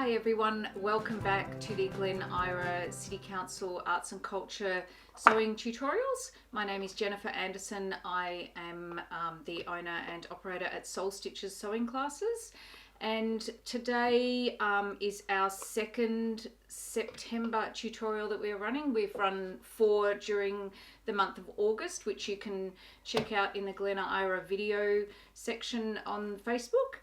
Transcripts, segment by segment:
Hi everyone, welcome back to the Glen Ira City Council Arts and Culture sewing tutorials. My name is Jennifer Anderson. I am the owner and operator at Soul Stitches Sewing Classes, and today is our second September tutorial that we're running. We've run 4 during the month of August, which you can check out in the Glen Ira video section on Facebook.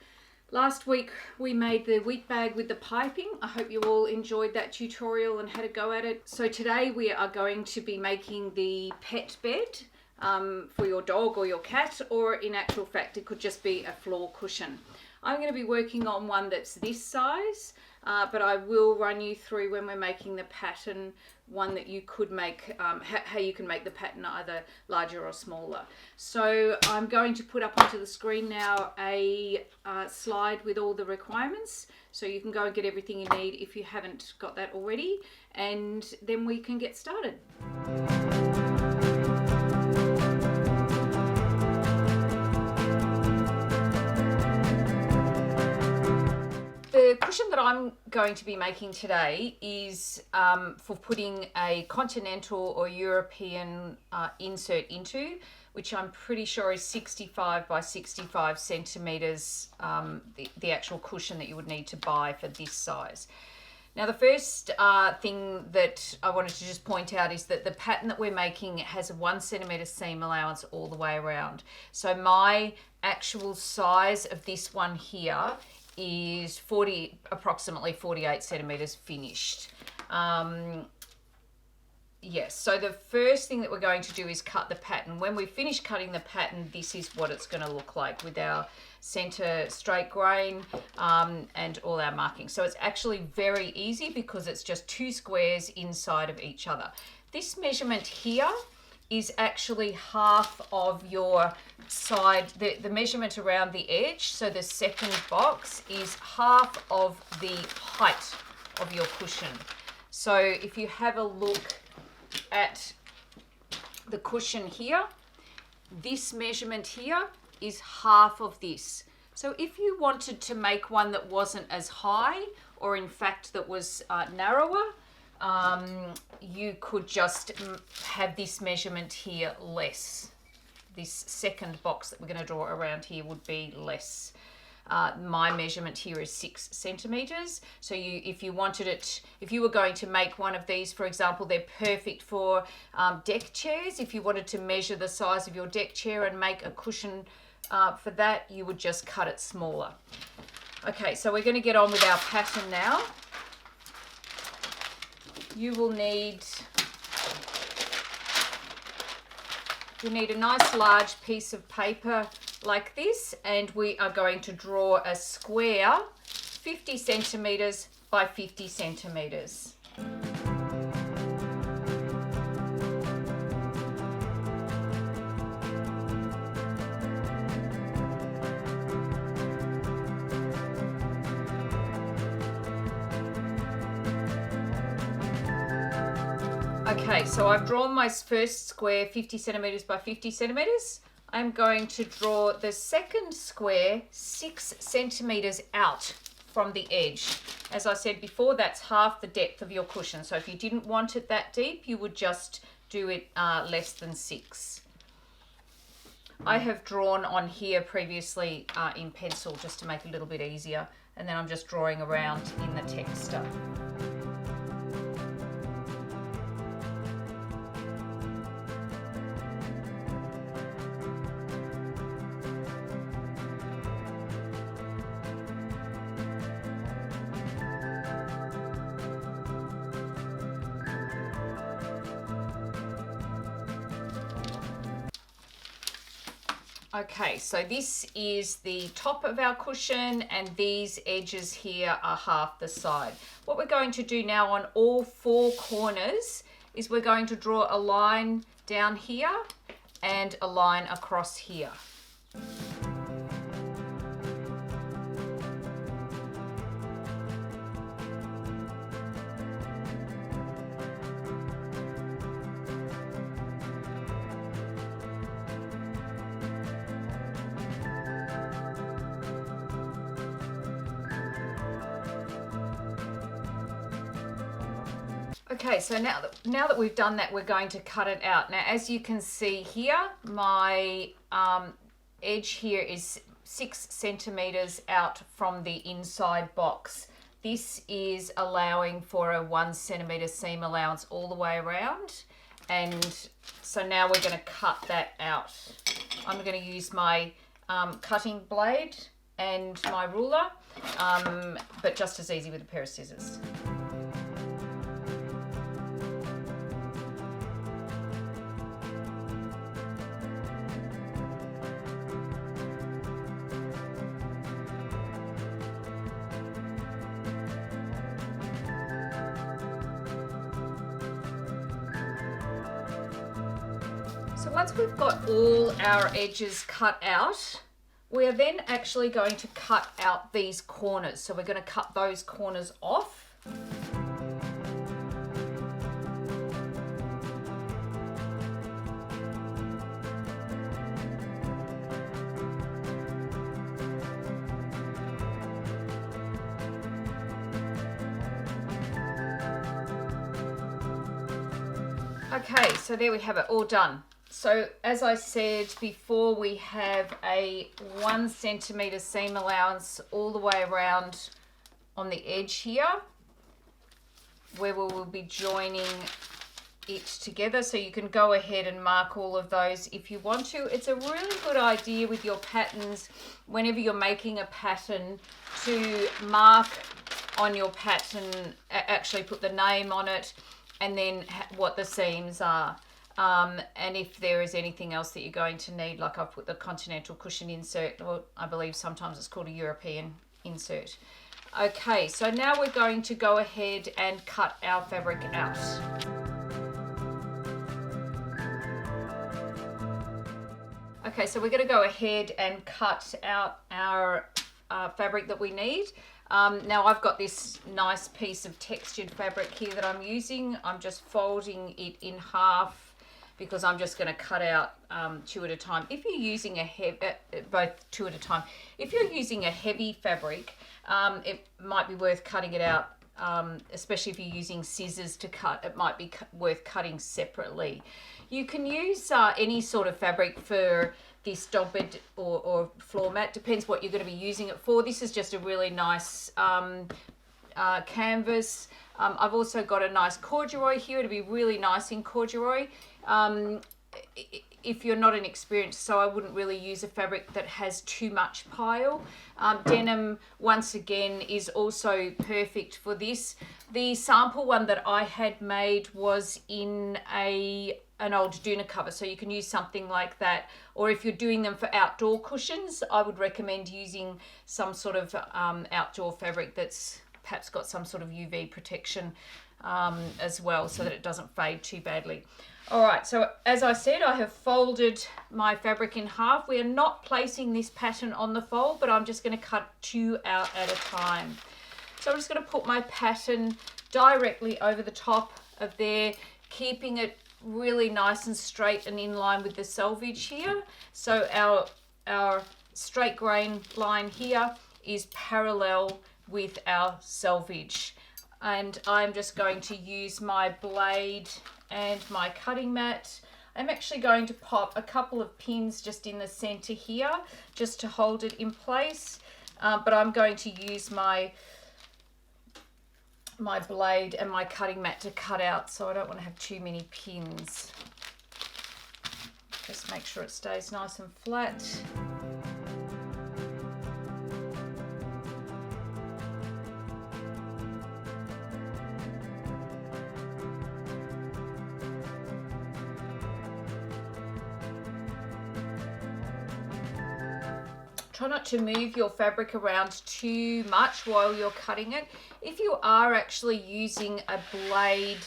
Last week we made the wheat bag with the piping. I hope you all enjoyed that tutorial and had a go at it. So today we are going to be making the pet bed for your dog or your cat, or in actual fact it could just be a floor cushion. I'm going to be working on one that's this size, but I will run you through when we're making the pattern one that you could make, how you can make the pattern either larger or smaller. So I'm going to put up onto the screen now a slide with all the requirements, so you can go and get everything you need if you haven't got that already, and then we can get started. The cushion that I'm going to be making today is for putting a continental or European insert into, which I'm pretty sure is 65 by 65 centimeters, the actual cushion that you would need to buy for this size. Now the first thing that I wanted to just point out is that the pattern that we're making has a 1 centimeter seam allowance all the way around. So my actual size of this one here is approximately 48 centimeters finished. Yes, so the first thing that we're going to do is cut the pattern. When we finish cutting the pattern, this is what it's going to look like with our center straight grain and all our markings. So it's actually very easy because it's just 2 squares inside of each other. This measurement here is actually half of your side, the measurement around the edge. So the second box is half of the height of your cushion. So if you have a look at the cushion here, this measurement here is half of this. So if you wanted to make one that wasn't as high, or in fact that was narrower, you could just have this measurement here less. This second box that we're going to draw around here would be less. My measurement here is 6 centimeters. So if you wanted it, if you were going to make one of these, for example, they're perfect for deck chairs. If you wanted to measure the size of your deck chair and make a cushion for that, you would just cut it smaller. Okay, so we're going to get on with our pattern now. You will need a nice large piece of paper like this, and we are going to draw a square 50 centimeters by 50 centimeters. Okay, so I've drawn my first square 50 centimeters by 50 centimeters. I'm going to draw the second square 6 centimeters out from the edge. As I said before, that's half the depth of your cushion. So if you didn't want it that deep, you would just do it less than 6. I have drawn on here previously in pencil just to make it a little bit easier, and then I'm just drawing around in the texter. Okay, so this is the top of our cushion, and these edges here are half the side. What we're going to do now on all 4 corners is we're going to draw a line down here and a line across here. Okay, so now that we've done that, we're going to cut it out. Now, as you can see here, my edge here is 6 centimeters out from the inside box. This is allowing for a 1 centimeter seam allowance all the way around. And so now we're going to cut that out. I'm going to use my cutting blade and my ruler, but just as easy with a pair of scissors. So once we've got all our edges cut out, we are then actually going to cut out these corners. So we're going to cut those corners off. Okay, so there we have it, all done. So as I said before, we have a 1 centimeter seam allowance all the way around on the edge here, where we will be joining it together. So you can go ahead and mark all of those if you want to. It's a really good idea with your patterns, whenever you're making a pattern, to mark on your pattern, actually put the name on it, and then what the seams are. And if there is anything else that you're going to need, like I've put the continental cushion insert, or I believe sometimes it's called a European insert. Okay, so now we're going to go ahead and cut our fabric out. Okay, so we're going to go ahead and cut out our fabric that we need. Now I've got this nice piece of textured fabric here that I'm using. I'm just folding it in half because I'm just going to cut out 2 at a time. If you're using both 2 at a time, if you're using a heavy fabric, it might be worth cutting it out, especially if you're using scissors to cut. It might be worth cutting separately. You can use any sort of fabric for this dog bed or floor mat, depends what you're going to be using it for. This is just a really nice canvas. I've also got a nice corduroy here. It'll be really nice in corduroy. If you're not an experienced sewer, I wouldn't really use a fabric that has too much pile. Denim, once again, is also perfect for this. The sample one that I had made was in an old doona cover, so you can use something like that. Or if you're doing them for outdoor cushions, I would recommend using some sort of outdoor fabric that's perhaps got some sort of UV protection as well, so that it doesn't fade too badly. All right, so as I said, I have folded my fabric in half. We are not placing this pattern on the fold, but I'm just going to cut 2 out at a time. So I'm just going to put my pattern directly over the top of there, keeping it really nice and straight and in line with the selvage here. So our straight grain line here is parallel with our selvage. And I'm just going to use my blade and my cutting mat. I'm actually going to pop a couple of pins just in the center here, just to hold it in place. But I'm going to use my blade and my cutting mat to cut out, so I don't want to have too many pins. Just make sure it stays nice and flat. Try not to move your fabric around too much while you're cutting it. If you are actually using a blade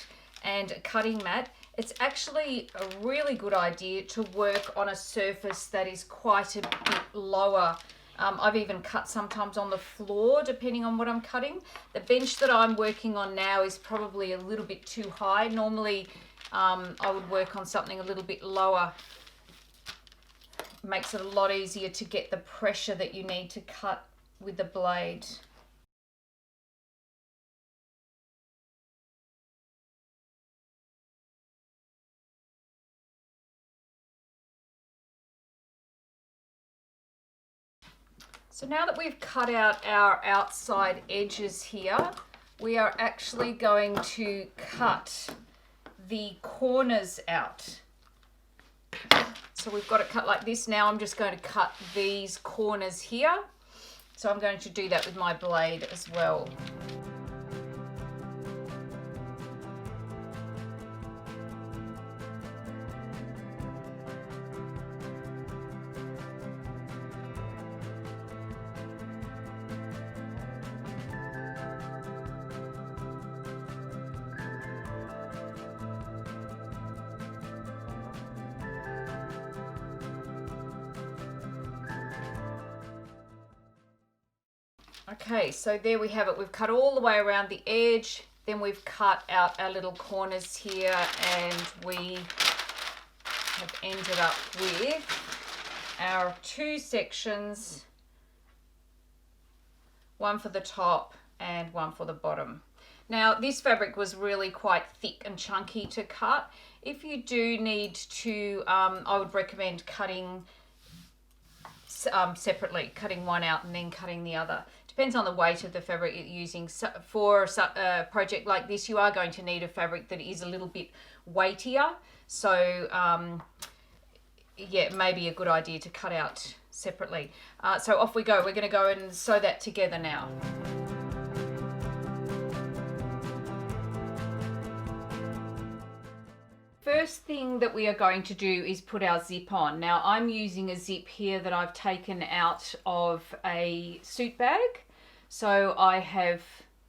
and a cutting mat, it's actually a really good idea to work on a surface that is quite a bit lower. I've even cut sometimes on the floor, depending on what I'm cutting. The bench that I'm working on now is probably a little bit too high. Normally, I would work on something a little bit lower. Makes it a lot easier to get the pressure that you need to cut with the blade. So now that we've cut out our outside edges here, we are actually going to cut the corners out. So we've got it cut like this. Now I'm just going to cut these corners here. So I'm going to do that with my blade as well. Okay, so there we have it. We've cut all the way around the edge, then we've cut out our little corners here, and we have ended up with our two sections, one for the top and one for the bottom. Now this fabric was really quite thick and chunky to cut. If you do need to, I would recommend cutting separately, cutting one out and then cutting the other. Depends on the weight of the fabric you're using. So for a project like this, you are going to need a fabric that is a little bit weightier. So yeah, it may be a good idea to cut out separately. So off we go. We're going to go and sew that together now. First thing that we are going to do is put our zip on. Now I'm using a zip here that I've taken out of a suit bag. So I have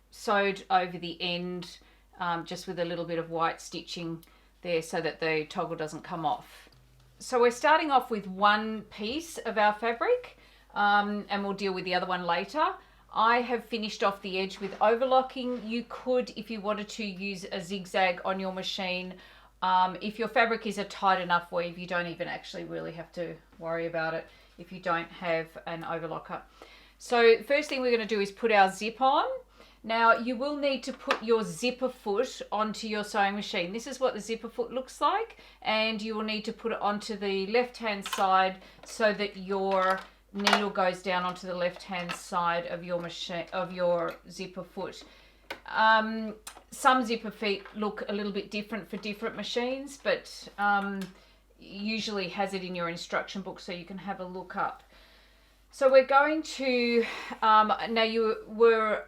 sewed over the end just with a little bit of white stitching there so that the toggle doesn't come off. So we're starting off with one piece of our fabric and we'll deal with the other one later. I have finished off the edge with overlocking. You could, if you wanted to, use a zigzag on your machine. If your fabric is a tight enough weave, you don't even actually really have to worry about it if you don't have an overlocker. So first thing we're going to do is put our zip on. Now you will need to put your zipper foot onto your sewing machine. This is what the zipper foot looks like, and you will need to put it onto the left hand side so that your needle goes down onto the left hand side of your machine, of your zipper foot. Some zipper feet look a little bit different for different machines, but usually has it in your instruction book so you can have a look up. So we're going to, now you were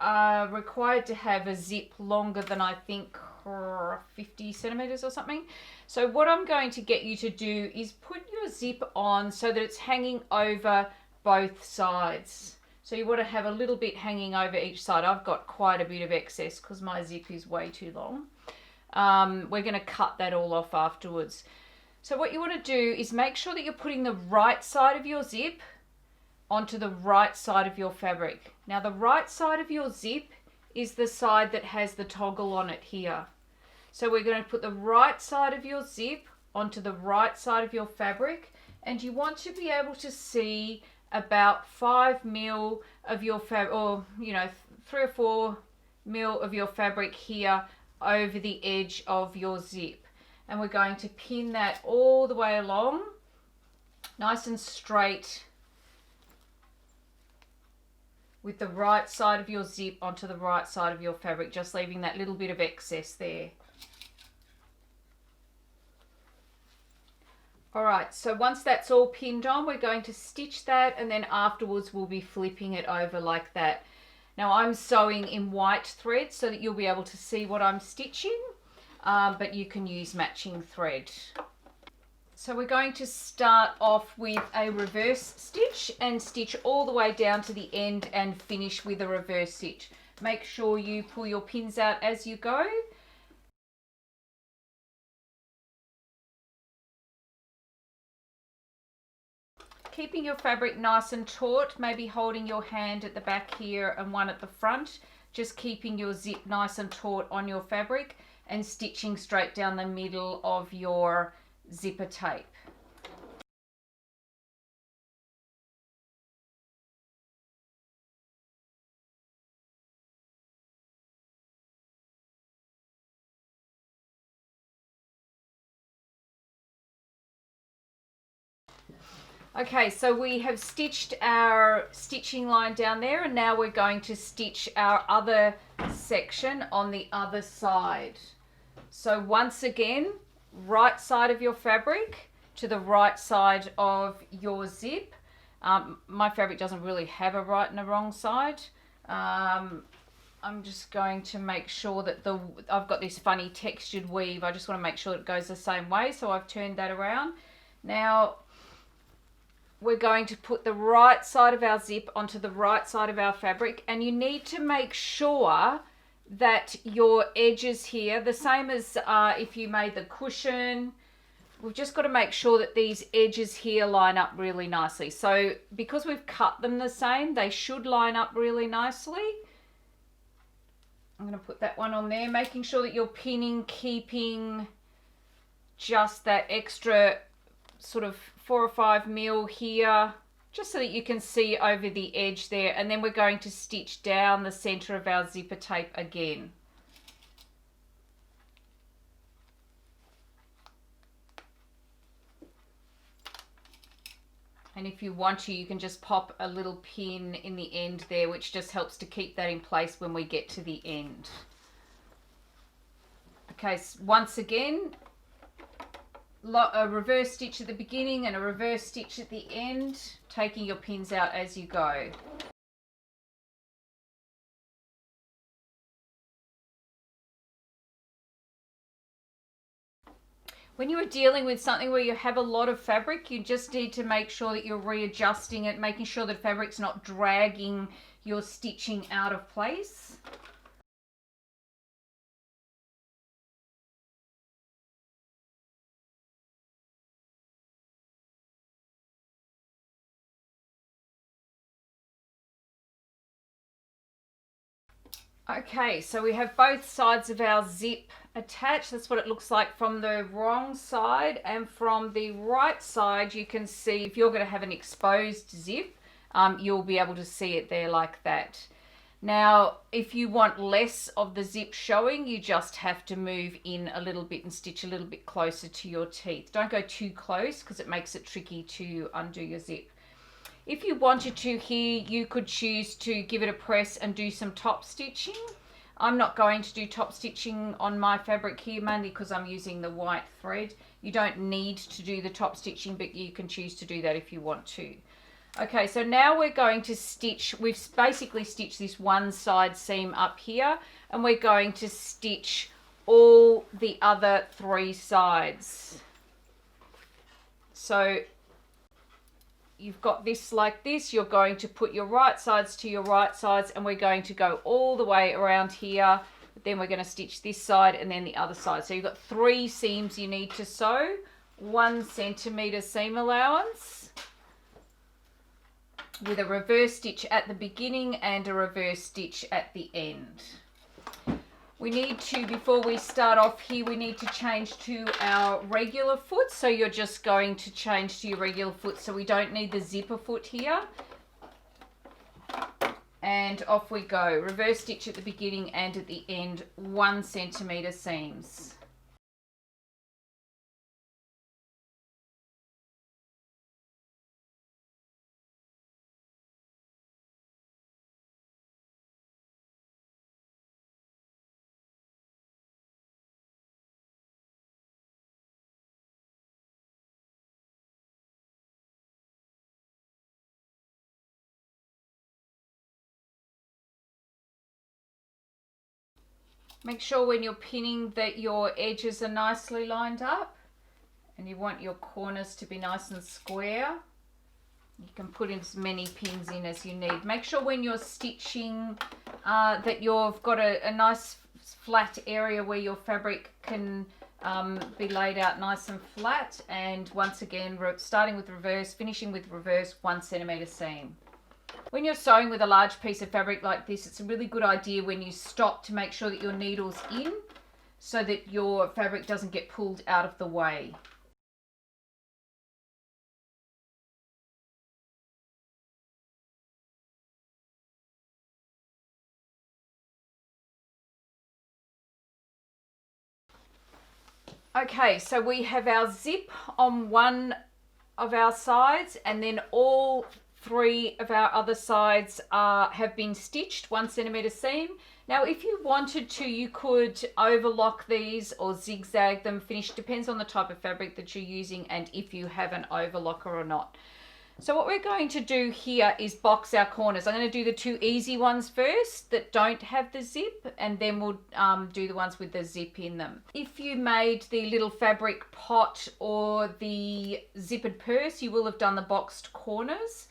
required to have a zip longer than I think 50 centimeters or something. So what I'm going to get you to do is put your zip on so that it's hanging over both sides. So you want to have a little bit hanging over each side. I've got quite a bit of excess because my zip is way too long. We're going to cut that all off afterwards. So what you want to do is make sure that you're putting the right side of your zip onto the right side of your fabric. Now the right side of your zip is the side that has the toggle on it here. So we're going to put the right side of your zip onto the right side of your fabric, and you want to be able to see about 5 mil of your fabric, or 3 or 4 mil of your fabric here over the edge of your zip. And we're going to pin that all the way along, nice and straight, with the right side of your zip onto the right side of your fabric, just leaving that little bit of excess there. All right, so once that's all pinned on, we're going to stitch that, and then afterwards we'll be flipping it over like that. Now I'm sewing in white thread so that you'll be able to see what I'm stitching, but you can use matching thread. So we're going to start off with a reverse stitch and stitch all the way down to the end and finish with a reverse stitch. Make sure you pull your pins out as you go. Keeping your fabric nice and taut, maybe holding your hand at the back here and one at the front, just keeping your zip nice and taut on your fabric and stitching straight down the middle of your zipper tape. Okay, so we have stitched our stitching line down there, and now we're going to stitch our other section on the other side. So once again, right side of your fabric to the right side of your zip. My fabric doesn't really have a right and a wrong side. I'm just going to make sure that I've got this funny textured weave. I just want to make sure it goes the same way, so I've turned that around. Now we're going to put the right side of our zip onto the right side of our fabric, and you need to make sure that your edges here, the same as if you made the cushion, we've just got to make sure that these edges here line up really nicely. So because we've cut them the same, they should line up really nicely. I'm going to put that one on there, making sure that you're pinning, keeping just that extra sort of 4 or 5 mil here, just so that you can see over the edge there. And then we're going to stitch down the center of our zipper tape again. And if you want to, you can just pop a little pin in the end there, which just helps to keep that in place when we get to the end. Okay, so once again, a reverse stitch at the beginning and a reverse stitch at the end, taking your pins out as you go. When you are dealing with something where you have a lot of fabric, you just need to make sure that you're readjusting it, making sure the fabric's not dragging your stitching out of place. Okay, so we have both sides of our zip attached. That's what it looks like from the wrong side, and from the right side you can see, if you're going to have an exposed zip, you'll be able to see it there like that. Now if you want less of the zip showing, you just have to move in a little bit and stitch a little bit closer to your teeth. Don't go too close because it makes it tricky to undo your zip. If you wanted to here, you could choose to give it a press and do some top stitching. I'm not going to do top stitching on my fabric here, mainly because I'm using the white thread. You don't need to do the top stitching, but you can choose to do that if you want to. Okay, so now we're going to stitch, we've basically stitched this one side seam up here, and we're going to stitch all the other 3 sides. So you've got this like this, you're going to put your right sides to your right sides, and we're going to go all the way around here. Then we're going to stitch this side and then the other side. So you've got 3 seams you need to sew, 1 centimeter seam allowance, with a reverse stitch at the beginning and a reverse stitch at the end. We need to, before we start off here, we need to change to our regular foot. So you're just going to change to your regular foot, so we don't need the zipper foot here. And off we go. Reverse stitch at the beginning and at the end, 1 centimeter seams. Make sure when you're pinning that your edges are nicely lined up, and you want your corners to be nice and square. You can put in as many pins in as you need. Make sure when you're stitching that you've got a nice flat area where your fabric can be laid out nice and flat. And once again, starting with reverse, finishing with reverse, 1 centimeter seam. When you're sewing with a large piece of fabric like this, it's a really good idea when you stop to make sure that your needle's in, so that your fabric doesn't get pulled out of the way. Okay, so we have our zip on one of our sides, and then all 3 of our other sides have been stitched 1 centimeter seam. Now if you wanted to, you could overlock these or zigzag them, finish, depends on the type of fabric that you're using and if you have an overlocker or not. So what we're going to do here is box our corners. I'm going to do the 2 easy ones first that don't have the zip, and then we'll do the ones with the zip in them. If you made the little fabric pot or the zippered purse, you will have done the boxed corners.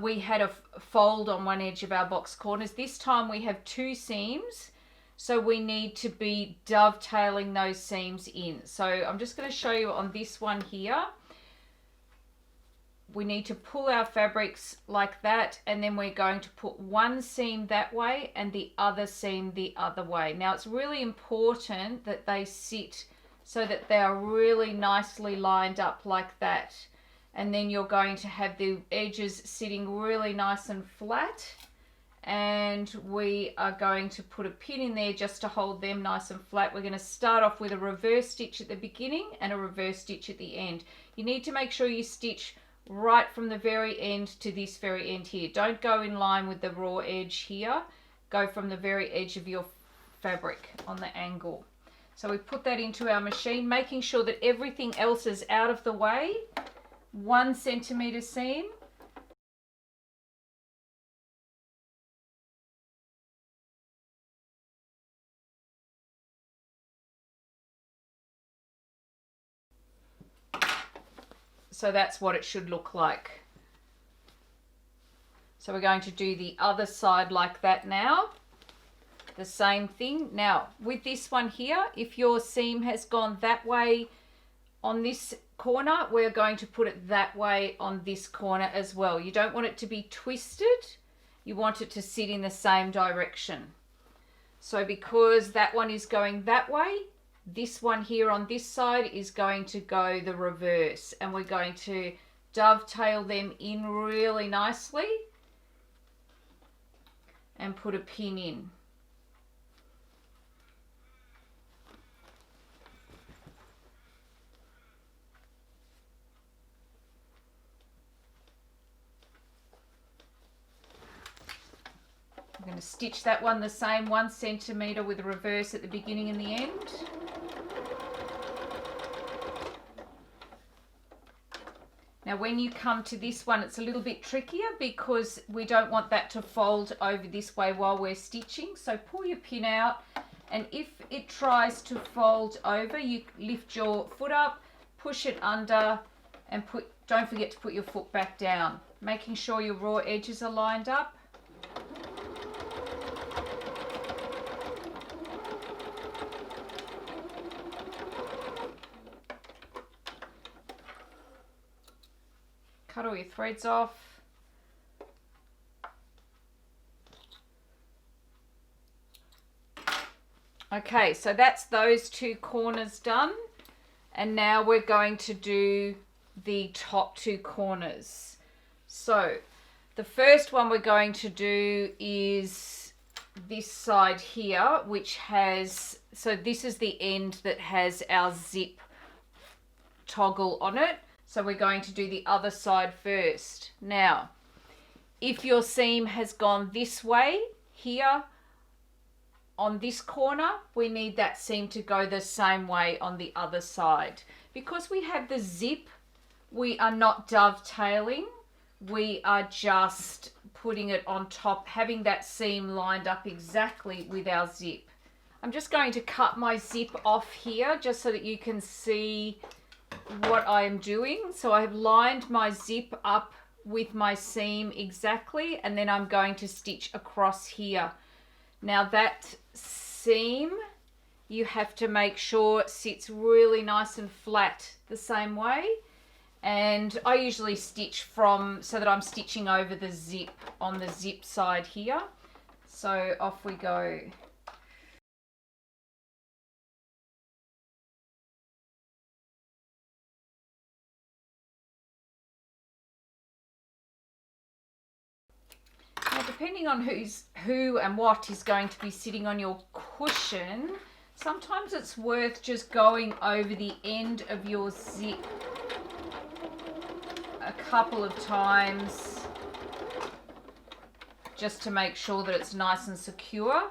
We had a fold on one edge of our boxed corners. This time we have 2 seams, so we need to be dovetailing those seams in. So I'm just going to show you on this one here. We need to pull our fabrics like that, and then we're going to put one seam that way and the other seam the other way. Now it's really important that they sit so that they are really nicely lined up like that. And then you're going to have the edges sitting really nice and flat. And we are going to put a pin in there just to hold them nice and flat. We're going to start off with a reverse stitch at the beginning and a reverse stitch at the end. You need to make sure you stitch right from the very end to this very end here. Don't go in line with the raw edge here. Go from the very edge of your fabric on the angle. So we put that into our machine, making sure that everything else is out of the way. 1 centimeter seam. So that's what it should look like. So we're going to do the other side like that now. The same thing. Now with this one here, if your seam has gone that way on this corner, we're going to put it that way on this corner as well. You don't want it to be twisted. You want it to sit in the same direction. So because that one is going that way, this one here on this side is going to go the reverse, and we're going to dovetail them in really nicely and put a pin in. I'm going to stitch that one the same 1 centimeter with a reverse at the beginning and the end. Now when you come to this one, it's a little bit trickier because we don't want that to fold over this way while we're stitching. So pull your pin out, and if it tries to fold over, you lift your foot up, push it under, and don't forget to put your foot back down, making sure your raw edges are lined up. Cut all your threads off. Okay, so that's those 2 corners done. And now we're going to do the top 2 corners. So the first one we're going to do is this side here, which has, so this is the end that has our zip toggle on it. So we're going to do the other side first. Now, if your seam has gone this way here on this corner, we need that seam to go the same way on the other side. Because we have the zip, we are not dovetailing. We are just putting it on top, having that seam lined up exactly with our zip. I'm just going to cut my zip off here just so that you can see what I am doing. So I have lined my zip up with my seam exactly, and then I'm going to stitch across here. Now that seam, you have to make sure it sits really nice and flat the same way. And I usually stitch from, so that I'm stitching over the zip on the zip side here. So off we go. Now, depending on who and what is going to be sitting on your cushion, sometimes it's worth just going over the end of your zip couple of times just to make sure that it's nice and secure.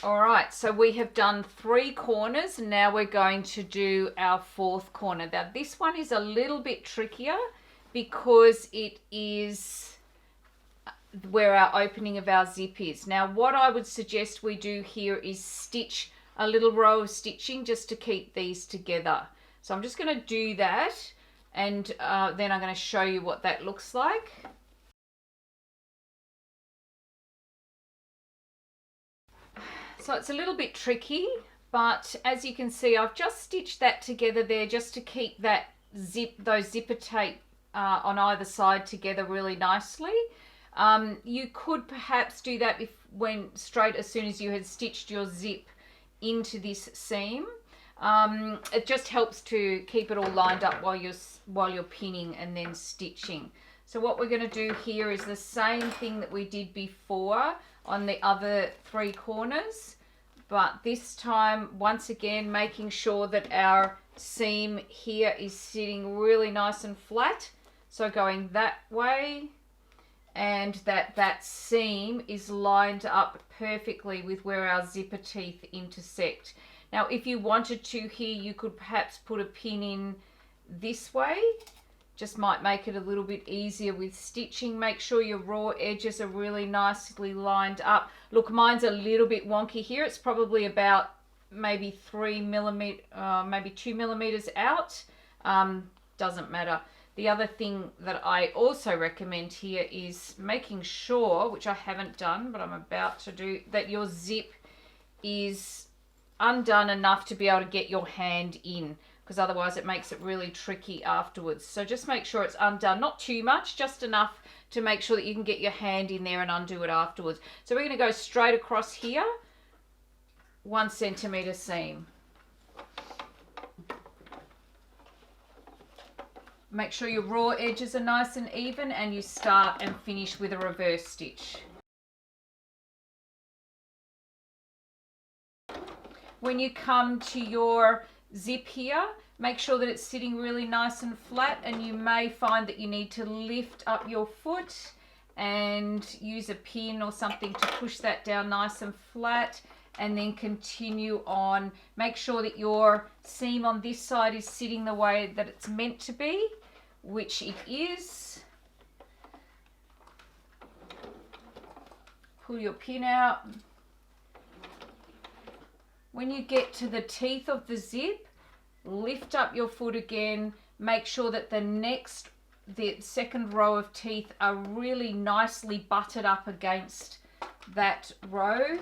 All right, so we have done 3 corners, and now we're going to do our 4th corner. Now this one is a little bit trickier because it is where our opening of our zip is. Now what I would suggest we do here is stitch a little row of stitching just to keep these together. So I'm just going to do that, and then I'm going to show you what that looks like. So it's a little bit tricky, but as you can see, I've just stitched that together there just to keep that those zipper tape on either side together really nicely. You could perhaps do that as soon as you had stitched your zip into this seam. It just helps to keep it all lined up while you're pinning and then stitching. So what we're going to do here is the same thing that we did before on the other 3 corners, but this time once again making sure that our seam here is sitting really nice and flat. So going that way, and that seam is lined up perfectly with where our zipper teeth intersect. Now if you wanted to here, you could perhaps put a pin in this way. Just might make it a little bit easier with stitching. Make sure your raw edges are really nicely lined up. Look, mine's a little bit wonky here. It's probably about maybe 3 millimeters, maybe 2 millimeters out. Doesn't matter. The other thing that I also recommend here is making sure, which I haven't done, but I'm about to do, that your zip is undone enough to be able to get your hand in, because otherwise it makes it really tricky afterwards. So just make sure it's undone, not too much, just enough to make sure that you can get your hand in there and undo it afterwards. So we're going to go straight across here, 1 centimeter seam. Make sure your raw edges are nice and even, and you start and finish with a reverse stitch. When you come to your zip here, make sure that it's sitting really nice and flat, and you may find that you need to lift up your foot and use a pin or something to push that down nice and flat, and then continue on. Make sure that your seam on this side is sitting the way that it's meant to be, which it is. Pull your pin out. When you get to the teeth of the zip, lift up your foot again. Make sure that the second row of teeth are really nicely butted up against that row.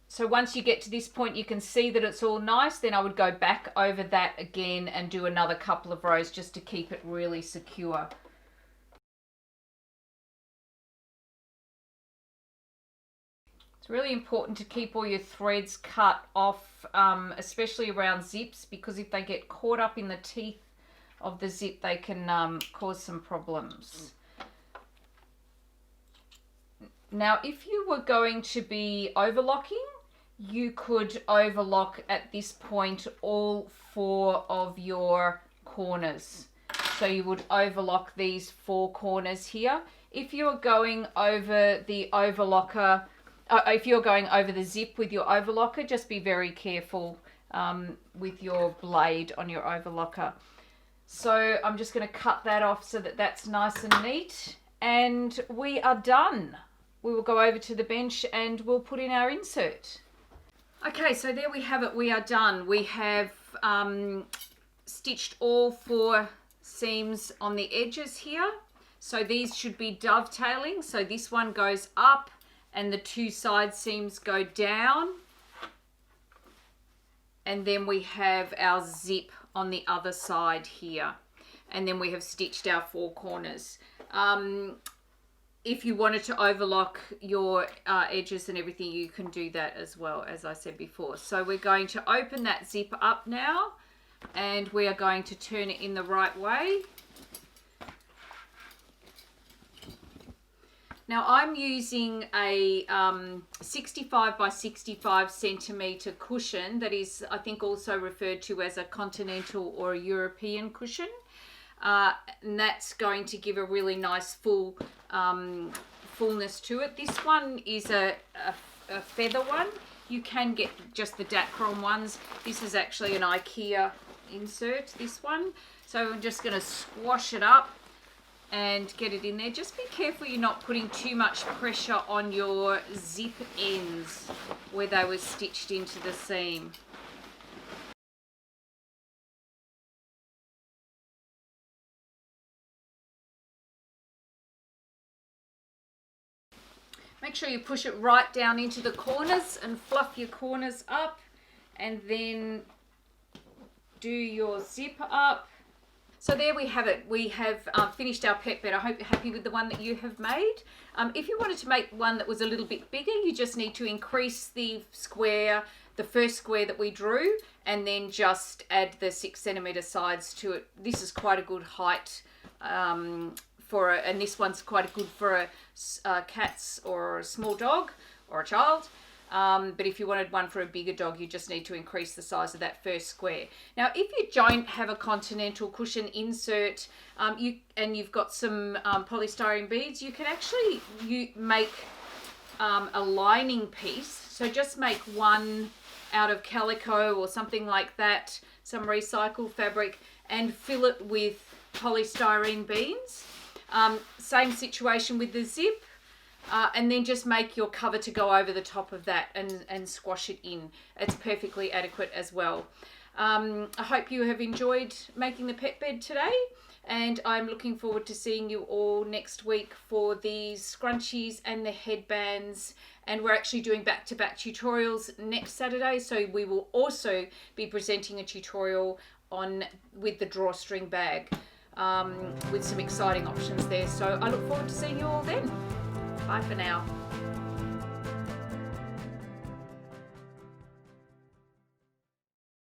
So once you get to this point, you can see that it's all nice. Then I would go back over that again and do another couple of rows just to keep it really secure. It's really important to keep all your threads cut off, especially around zips, because if they get caught up in the teeth of the zip, they can cause some problems. Now, if you were going to be overlocking, you could overlock at this point all 4 of your corners. So you would overlock these 4 corners here. If you're going over the overlocker, if you're going over the zip with your overlocker, just be very careful with your blade on your overlocker. So I'm just going to cut that off so that that's nice and neat, and we are done. We will go over to the bench and we'll put in our insert. Okay, so there we have it. We are done. We have stitched all 4 seams on the edges here. So these should be dovetailing. So this one goes up and the 2 side seams go down. And then we have our zip on the other side here. And then we have stitched our 4 corners. If you wanted to overlock your edges and everything, you can do that as well, as I said before. So we're going to open that zip up now, and we are going to turn it in the right way. Now I'm using a 65 by 65 centimetre cushion that is, I think, also referred to as a continental or a European cushion. And that's going to give a really nice fullness to it. This one is a feather one. You can get just the Dacron ones. This is actually an IKEA insert, this one. So I'm just going to squash it up and get it in there. Just be careful you're not putting too much pressure on your zip ends where they were stitched into the seam. Make sure you push it right down into the corners and fluff your corners up, and then do your zip up. So there we have it. We have finished our pet bed. I hope you're happy with the one that you have made. If you wanted to make one that was a little bit bigger, you just need to increase the square, the first square that we drew, and then just add the 6 centimetre sides to it. This is quite a good height and this one's quite good for a cat's or a small dog or a child. But if you wanted one for a bigger dog, you just need to increase the size of that first square. Now, if you don't have a continental cushion insert, you've got some polystyrene beads, you can actually make a lining piece. So just make one out of calico or something like that, some recycled fabric, and fill it with polystyrene beads. Same situation with the zip. And then just make your cover to go over the top of that and squash it in. It's perfectly adequate as well. I hope you have enjoyed making the pet bed today, and I'm looking forward to seeing you all next week for these scrunchies and the headbands. And we're actually doing back-to-back tutorials next Saturday, so we will also be presenting a tutorial with the drawstring bag with some exciting options there. So I look forward to seeing you all then. Bye for now.